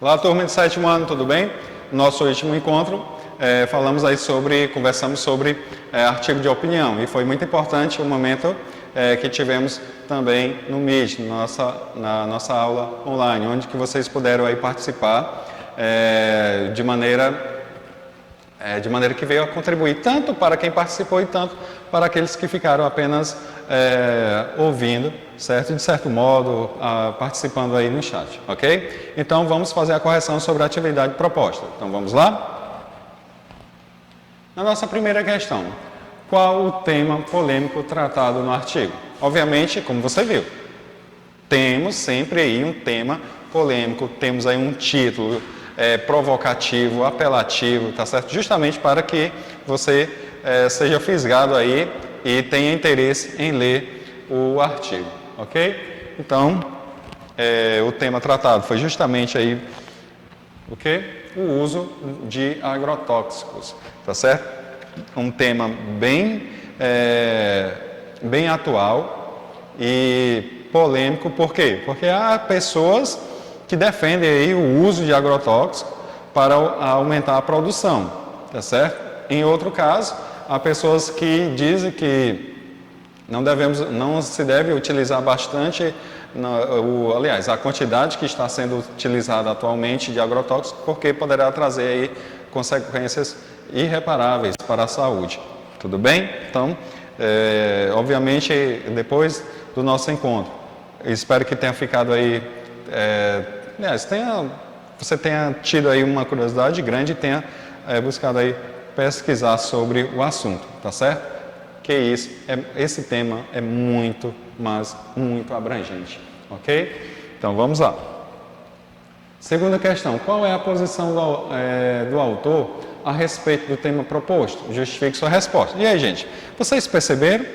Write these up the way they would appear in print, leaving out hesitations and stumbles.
Olá, turma de sétimo ano, tudo bem? Nosso último encontro, conversamos sobre artigo de opinião, e foi muito importante o momento que tivemos também no Meet, na nossa aula online, onde que vocês puderam aí participar de maneira que veio a contribuir tanto para quem participou e tanto para aqueles que ficaram apenas ouvindo, certo? De certo modo, participando aí no chat, ok? Então, vamos fazer a correção sobre a atividade proposta. Então, vamos lá? Na nossa primeira questão, qual o tema polêmico tratado no artigo? Obviamente, como você viu, temos sempre aí um tema polêmico, temos aí um título provocativo, apelativo, tá certo? Justamente para que você seja fisgado aí e tenha interesse em ler o artigo, ok? Então, o tema tratado foi justamente aí o quê? O uso de agrotóxicos, tá certo? Um tema bem atual e polêmico, por quê? Porque há pessoas que defendem aí o uso de agrotóxicos para aumentar a produção, tá certo? Em outro caso, há pessoas que dizem que não se deve utilizar bastante, aliás, a quantidade que está sendo utilizada atualmente de agrotóxicos, porque poderá trazer aí consequências irreparáveis para a saúde. Tudo bem? Então, obviamente, depois do nosso encontro, espero que tenha ficado aí, você tenha tido aí uma curiosidade grande e tenha buscado aí pesquisar sobre o assunto, tá certo? Que isso, esse tema é muito, mas muito abrangente, ok? Então vamos lá. Segunda questão, qual é a posição do autor a respeito do tema proposto? Justifique sua resposta. E aí, gente, vocês perceberam?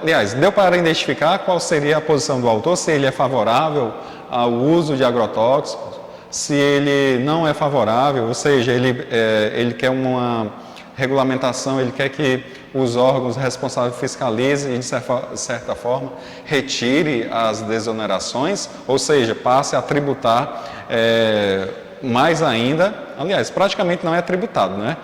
Aliás, deu para identificar qual seria a posição do autor, se ele é favorável ao uso de agrotóxicos, se ele não é favorável, ou seja, ele quer uma regulamentação, ele quer que os órgãos responsáveis fiscalizem e, de certa forma, retire as desonerações, ou seja, passe a tributar mais ainda. Aliás, praticamente não é tributado, né?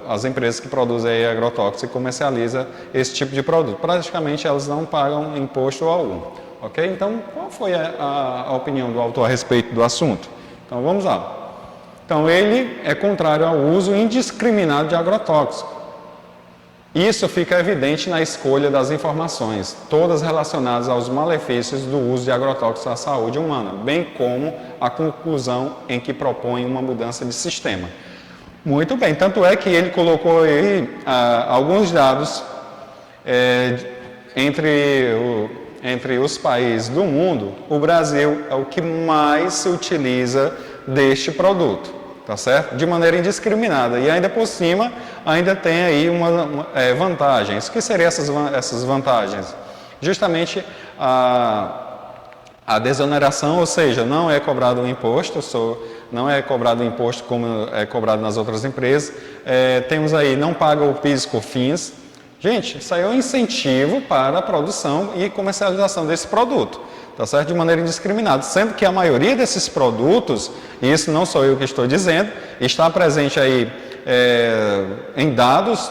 As empresas que produzem agrotóxicos e comercializam esse tipo de produto, praticamente elas não pagam imposto algum, ok? Então, qual foi a opinião do autor a respeito do assunto? Então, vamos lá. Então, ele é contrário ao uso indiscriminado de agrotóxicos. Isso fica evidente na escolha das informações, todas relacionadas aos malefícios do uso de agrotóxicos à saúde humana, bem como a conclusão em que propõe uma mudança de sistema. Muito bem, tanto é que ele colocou aí alguns dados entre os países do mundo. O Brasil é o que mais se utiliza deste produto, tá certo? De maneira indiscriminada, e ainda por cima, ainda tem aí vantagens. O que seriam essas vantagens? Justamente a desoneração, ou seja, não é cobrado um imposto, não é cobrado um imposto como é cobrado nas outras empresas. Temos aí, não paga o PIS e COFINS. Gente, isso aí é um incentivo para a produção e comercialização desse produto, tá certo? De maneira indiscriminada, sendo que a maioria desses produtos, e isso não sou eu que estou dizendo, está presente aí em dados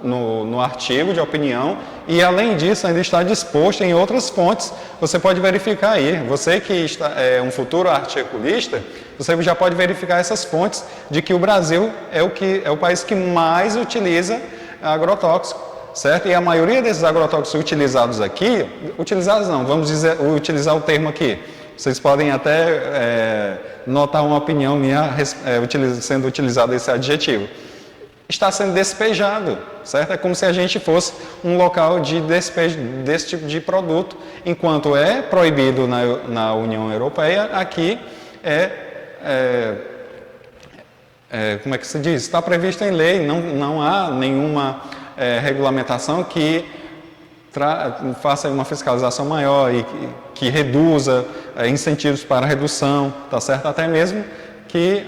no artigo de opinião, e além disso ainda está disposto em outras fontes. Você pode verificar aí, você que é um futuro articulista, você já pode verificar essas fontes de que o Brasil é o país que mais utiliza agrotóxico, certo? E a maioria desses agrotóxicos utilizados aqui, vamos utilizar o termo aqui, vocês podem até notar uma opinião minha sendo utilizado esse adjetivo. Está sendo despejado, certo? É como se a gente fosse um local de despejo desse tipo de produto, enquanto é proibido na União Europeia, aqui como é que se diz? Está previsto em lei, não há nenhuma regulamentação que faça uma fiscalização maior e que reduza incentivos para redução, tá certo? Até mesmo que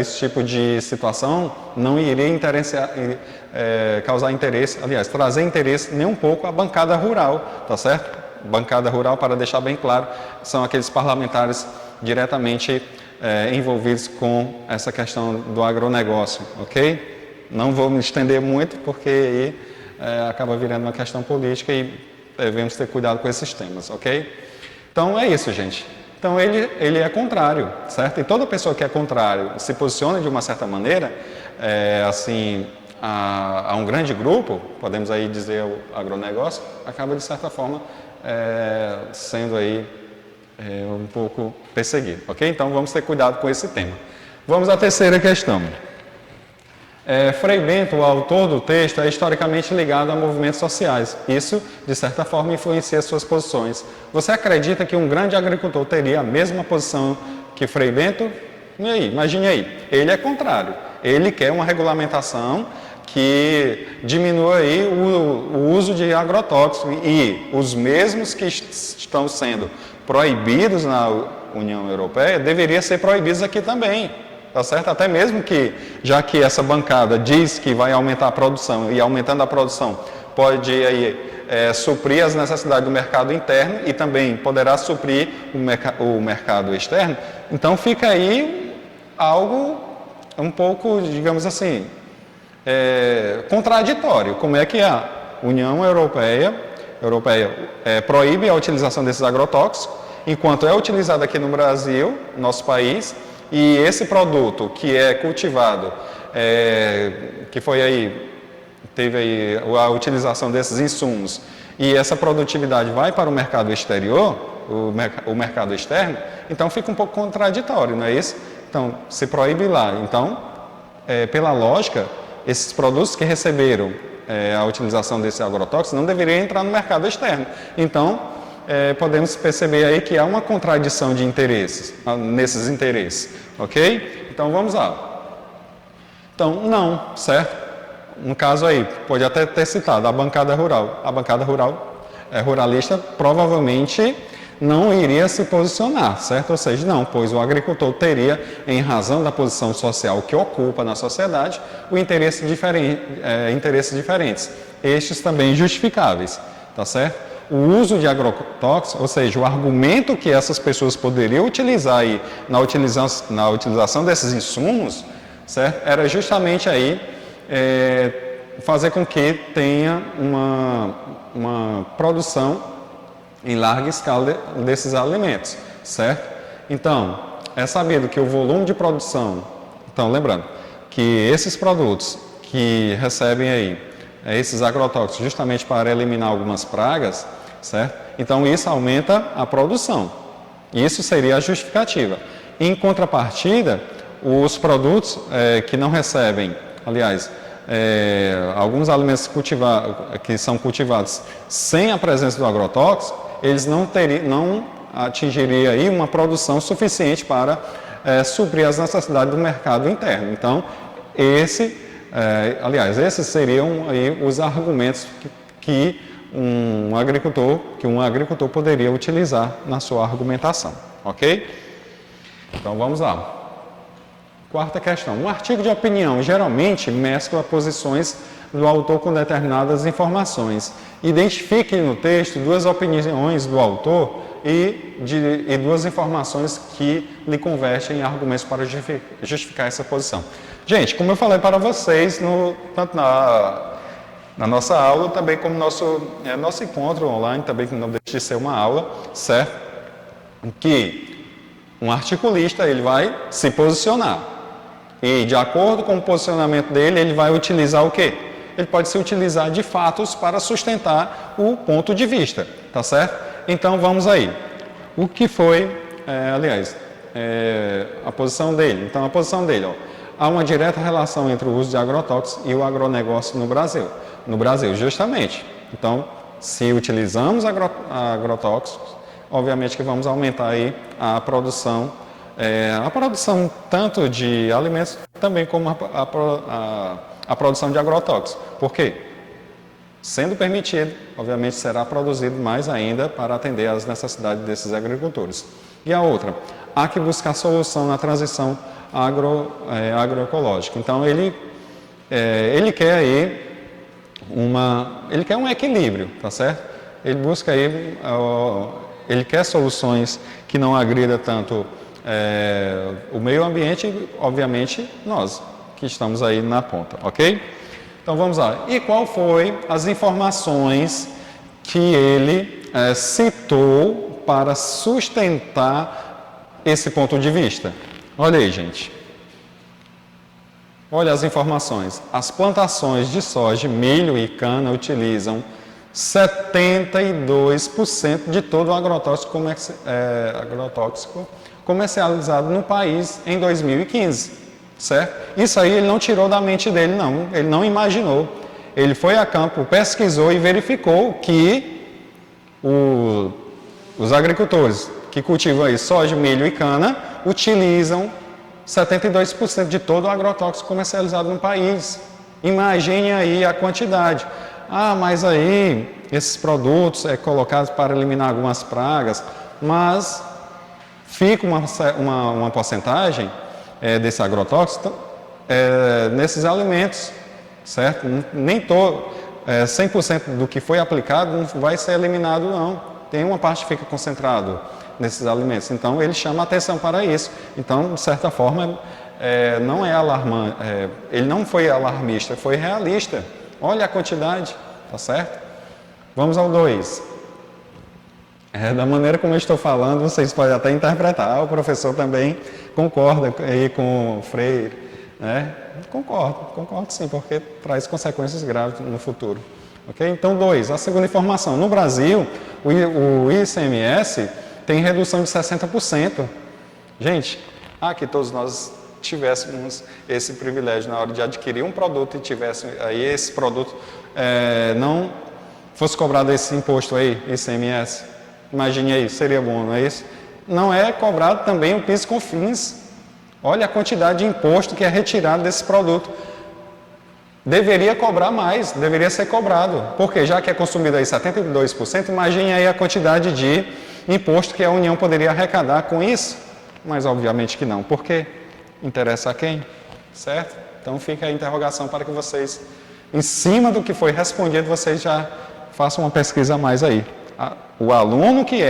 esse tipo de situação não iria causar interesse, aliás, trazer interesse nem um pouco à bancada rural, tá certo? bancada rural, para deixar bem claro, são aqueles parlamentares diretamente envolvidos com essa questão do agronegócio, ok? Não vou me estender muito, porque aí acaba virando uma questão política e devemos ter cuidado com esses temas, ok? Então é isso, gente. Então ele é contrário, certo? E toda pessoa que é contrário se posiciona de uma certa maneira, assim, a um grande grupo, podemos aí dizer o agronegócio, acaba de certa forma sendo aí um pouco perseguido, ok? Então vamos ter cuidado com esse tema. Vamos à terceira questão. Frei Bento, o autor do texto, é historicamente ligado a movimentos sociais. Isso, de certa forma, influencia suas posições. Você acredita que um grande agricultor teria a mesma posição que Frei Bento? E aí, imagine aí, ele é contrário. Ele quer uma regulamentação que diminua aí o uso de agrotóxicos e os mesmos que estão sendo proibidos na União Europeia deveriam ser proibidos aqui também. Tá certo? Até mesmo que, já que essa bancada diz que vai aumentar a produção e aumentando a produção pode aí, suprir as necessidades do mercado interno e também poderá suprir o mercado externo, então fica aí algo um pouco, digamos assim, contraditório. Como é que a União Europeia proíbe a utilização desses agrotóxicos, enquanto é utilizado aqui no Brasil, nosso país, e esse produto que é cultivado, que foi aí, teve aí a utilização desses insumos, e essa produtividade vai para o mercado exterior, o mercado externo, então fica um pouco contraditório, não é isso? Então, se proíbe lá. Então, pela lógica, esses produtos que receberam a utilização desse agrotóxico não deveriam entrar no mercado externo. Então, podemos perceber aí que há uma contradição de interesses, nesses interesses, ok? Então vamos lá. Então, não, certo? No caso aí, pode até ter citado a bancada rural. A bancada rural, ruralista, provavelmente não iria se posicionar, certo? Ou seja, não, pois o agricultor teria, em razão da posição social que ocupa na sociedade, interesses diferentes, estes também justificáveis, tá certo? O uso de agrotóxicos, ou seja, o argumento que essas pessoas poderiam utilizar aí na utilização desses insumos, certo? Era justamente aí fazer com que tenha uma produção em larga escala desses alimentos, certo? Então, é sabido que o volume de produção, então lembrando que esses produtos que recebem aí esses agrotóxicos justamente para eliminar algumas pragas, certo? Então isso aumenta a produção. Isso seria a justificativa. Em contrapartida, os produtos que não recebem, aliás, alguns alimentos que são cultivados sem a presença do agrotóxico, eles não atingiriam aí uma produção suficiente para suprir as necessidades do mercado interno. Então, esses seriam aí os argumentos que um agricultor poderia utilizar na sua argumentação, ok? Então vamos lá. Quarta questão. Um artigo de opinião geralmente mescla posições do autor com determinadas informações. Identifique no texto duas opiniões do autor e duas informações que lhe convertem em argumentos para justificar essa posição. Gente, como eu falei para vocês, tanto na nossa aula, também como nosso encontro online, também que não deixa de ser uma aula, certo? Que um articulista, ele vai se posicionar. E, de acordo com o posicionamento dele, ele vai utilizar o quê? Ele pode se utilizar de fatos para sustentar o ponto de vista, tá certo? Então, vamos aí. O que foi, a posição dele? Então, a posição dele, há uma direta relação entre o uso de agrotóxicos e o agronegócio no Brasil. No Brasil, justamente. Então, se utilizamos agrotóxicos, obviamente que vamos aumentar aí a produção tanto de alimentos, também como a produção de agrotóxicos. Por quê? Sendo permitido, obviamente será produzido mais ainda para atender às necessidades desses agricultores. E a outra, há que buscar solução na transição agroecológica. Então, ele quer aí um equilíbrio, tá certo? Ele busca aí, ele quer soluções que não agridam tanto o meio ambiente e, obviamente, nós, que estamos aí na ponta, ok? Então, vamos lá. E qual foi as informações que ele citou para sustentar esse ponto de vista? Olha aí, gente. Olha as informações. As plantações de soja, milho e cana utilizam 72% de todo o agrotóxico comercializado no país em 2015, certo? Isso aí ele não tirou da mente dele, não. Ele não imaginou. Ele foi a campo, pesquisou e verificou que os agricultores que cultivam aí soja, milho e cana utilizam 72% de todo o agrotóxico comercializado no país. Imagine aí a quantidade. Ah, mas aí esses produtos colocados para eliminar algumas pragas, mas fica uma porcentagem desse agrotóxico nesses alimentos, certo? Nem todo, 100% do que foi aplicado não vai ser eliminado, não. Tem uma parte que fica concentrado nesses alimentos. Então, ele chama atenção para isso. Então, de certa forma, não é alarmante. Ele não foi alarmista, foi realista. Olha a quantidade, tá certo? Vamos ao 2. Da maneira como eu estou falando, vocês podem até interpretar. O professor também concorda aí com o Freire, né? Concordo sim, porque traz consequências graves no futuro. Ok? Então, 2. A segunda informação. No Brasil, o ICMS tem redução de 60%. Gente, que todos nós tivéssemos esse privilégio na hora de adquirir um produto e tivesse aí esse produto não fosse cobrado esse imposto aí, ICMS. Imagine aí, seria bom, não é isso? Não é cobrado também o PIS e COFINS. Olha a quantidade de imposto que é retirado desse produto. Deveria cobrar mais, deveria ser cobrado. Porque já que é consumido aí 72%, imagine aí a quantidade de imposto que a União poderia arrecadar com isso. Mas obviamente que não. Por quê? Interessa a quem? Certo? Então fica a interrogação para que vocês, em cima do que foi respondido, vocês já façam uma pesquisa a mais aí. O aluno que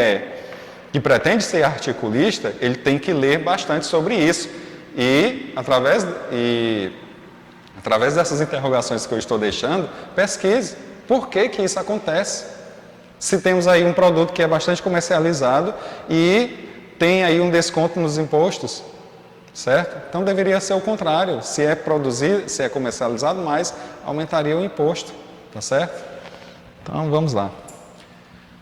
pretende ser articulista, ele tem que ler bastante sobre isso. E através dessas interrogações que eu estou deixando, pesquise. Por que isso acontece? Se temos aí um produto que é bastante comercializado e tem aí um desconto nos impostos, certo? Então deveria ser o contrário. Se é comercializado mais, aumentaria o imposto, tá certo? Então vamos lá.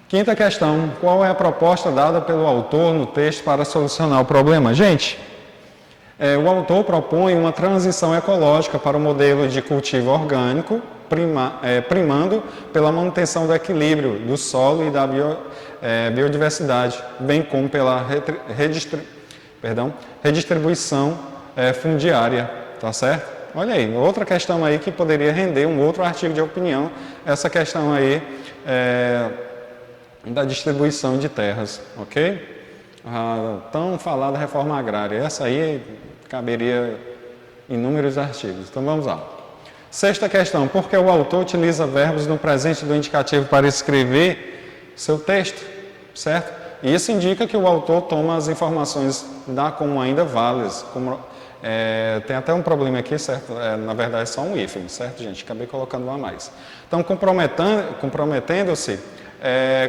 Quinta questão, qual é a proposta dada pelo autor no texto para solucionar o problema? Gente, o autor propõe uma transição ecológica para o modelo de cultivo orgânico, primando pela manutenção do equilíbrio do solo e da biodiversidade, bem como pela redistribuição fundiária, tá certo? Olha aí, outra questão aí que poderia render um outro artigo de opinião, essa questão aí da distribuição de terras, ok? A tão falada reforma agrária, essa aí caberia inúmeros artigos. Então vamos lá. Sexta questão, por que o autor utiliza verbos no presente do indicativo para escrever seu texto, certo? E isso indica que o autor toma as informações, dá como ainda válidas. Tem até um problema aqui, certo? Na verdade, só um hífen, certo, gente? Acabei colocando um a mais. Então, comprometendo-se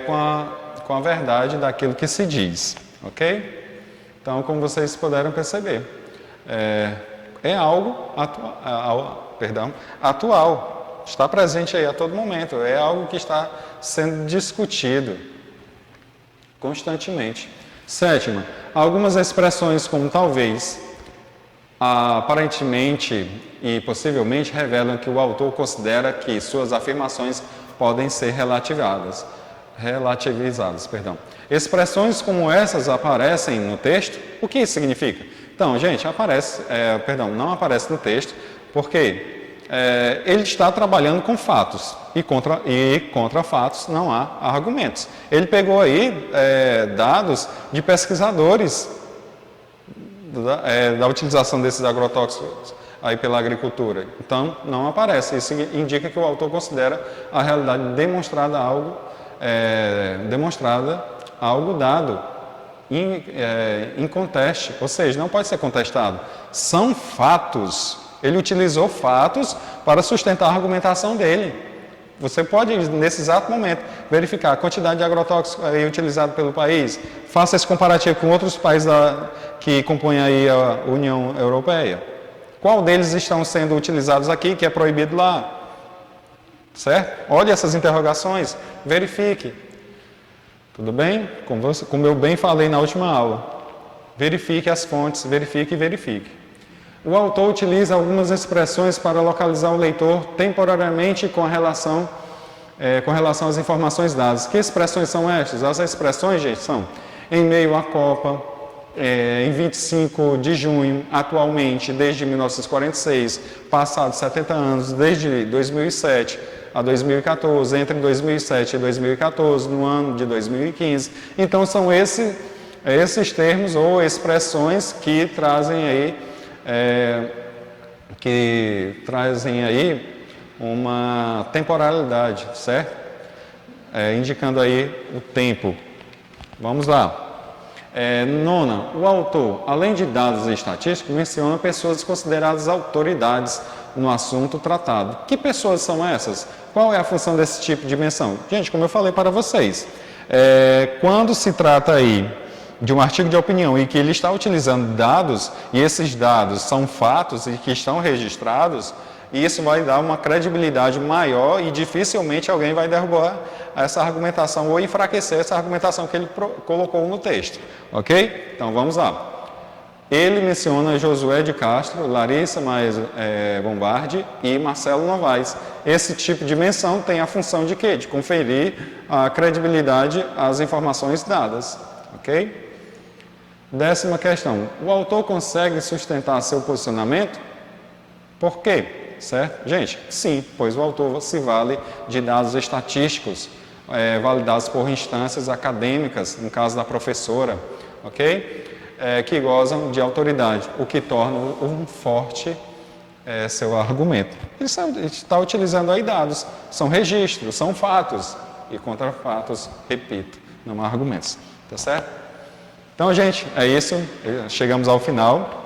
com a verdade daquilo que se diz, ok? Então, como vocês puderam perceber, é algo atual, está presente aí a todo momento, é algo que está sendo discutido constantemente. Sétima, algumas expressões como talvez, aparentemente e possivelmente revelam que o autor considera que suas afirmações podem ser relativizadas. Expressões como essas aparecem no texto. O que isso significa? Então, gente, não aparece no texto porque ele está trabalhando com fatos e contra fatos não há argumentos. Ele pegou aí dados de pesquisadores da utilização desses agrotóxicos aí pela agricultura. Então, não aparece. Isso indica que o autor considera a realidade demonstrada algo demonstrada algo dado, em conteste, ou seja, não pode ser contestado. São fatos. Ele utilizou fatos para sustentar a argumentação dele. Você pode, nesse exato momento, verificar a quantidade de agrotóxicos aí utilizado pelo país. Faça esse comparativo com outros países que compõem aí a União Europeia. Qual deles estão sendo utilizados aqui, que é proibido lá? Certo? Olhe essas interrogações, verifique. Tudo bem? Como eu bem falei na última aula. Verifique as fontes, verifique e verifique. O autor utiliza algumas expressões para localizar o leitor temporariamente com relação às informações dadas. Que expressões são estas? As expressões, gente, são em meio à Copa, em 25 de junho, atualmente, desde 1946, passados 70 anos, desde 2007 a 2014, entre 2007 e 2014, no ano de 2015. Então, são esses termos ou expressões que trazem aí uma temporalidade, certo? Indicando aí o tempo. Vamos lá. Nona, o autor, além de dados estatísticos, menciona pessoas consideradas autoridades no assunto tratado. Que pessoas são essas? Qual é a função desse tipo de menção? Gente, como eu falei para vocês, quando se trata aí de um artigo de opinião e que ele está utilizando dados, e esses dados são fatos e que estão registrados, isso vai dar uma credibilidade maior e dificilmente alguém vai derrubar essa argumentação ou enfraquecer essa argumentação que ele colocou no texto, ok? Então vamos lá. Ele menciona Josué de Castro, Larissa Bombardi e Marcelo Novaes. Esse tipo de menção tem a função de quê? De conferir a credibilidade às informações dadas, ok? 10ª questão. O autor consegue sustentar seu posicionamento? Por quê? Certo? Gente, sim, pois o autor se vale de dados estatísticos validados por instâncias acadêmicas, no caso da professora, ok? Que gozam de autoridade, o que torna um forte seu argumento. Ele está utilizando aí dados, são registros, são fatos, e contra fatos, repito, não há argumentos, tá certo? Então, gente, é isso, chegamos ao final.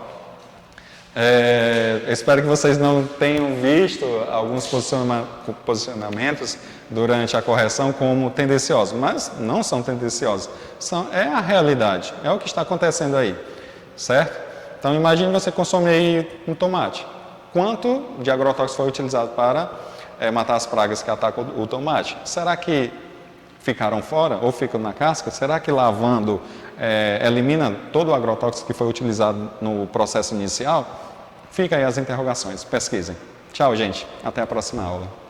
Espero que vocês não tenham visto alguns posicionamentos durante a correção como tendenciosos, mas não são tendenciosos, é a realidade, é o que está acontecendo aí, certo? Então imagine você consome aí um tomate, quanto de agrotóxico foi utilizado para matar as pragas que atacam o tomate? Será que ficaram fora ou ficam na casca? Será que lavando elimina todo o agrotóxico que foi utilizado no processo inicial? Fica aí as interrogações, pesquisem. Tchau, gente. Até a próxima aula.